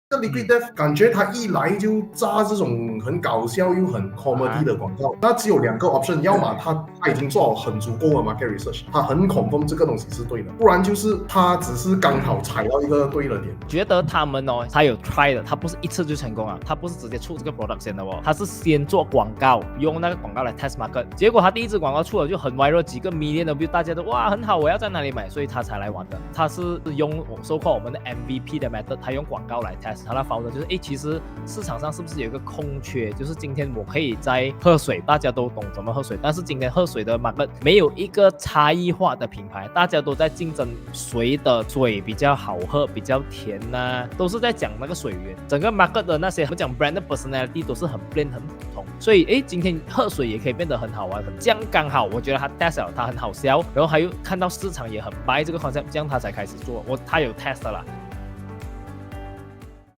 这 Liquid Death 感觉它一来就炸这种很搞笑又很 comedy 的广告，那只有2个 option， 要么他已经做好很足够的 market research， 他很 confirm 这个东西是对的，不然就是他只是刚好踩到一个对的点。觉得他们他有 try 的，他不是一次就成功啊，他不是直接出这个 product 先的他是先做广告，用那个广告来 test market， 结果他第一支广告出了就很 viral， 几个 million 的 view， 大家都哇很好，我要在哪里买，所以他才来玩的。他是用so-called我们的 MVP 的 method， 他用广告来 test， 他的 founder 就是其实市场上是不是有一个空缺，就是今天我可以在喝水，大家都懂怎么喝水，但是今天喝水的 market 没有一个差异化的品牌，大家都在竞争谁的水比较好喝，比较甜都是在讲那个水源，整个 market 的那些我们讲 brand 的 personality 都是很 plain 很普通，所以今天喝水也可以变得很好玩，这样刚好我觉得他 test 了，他很好笑，然后他又看到市场也很 buy 这个 concept， 这样他才开始做，他有 test 了啦，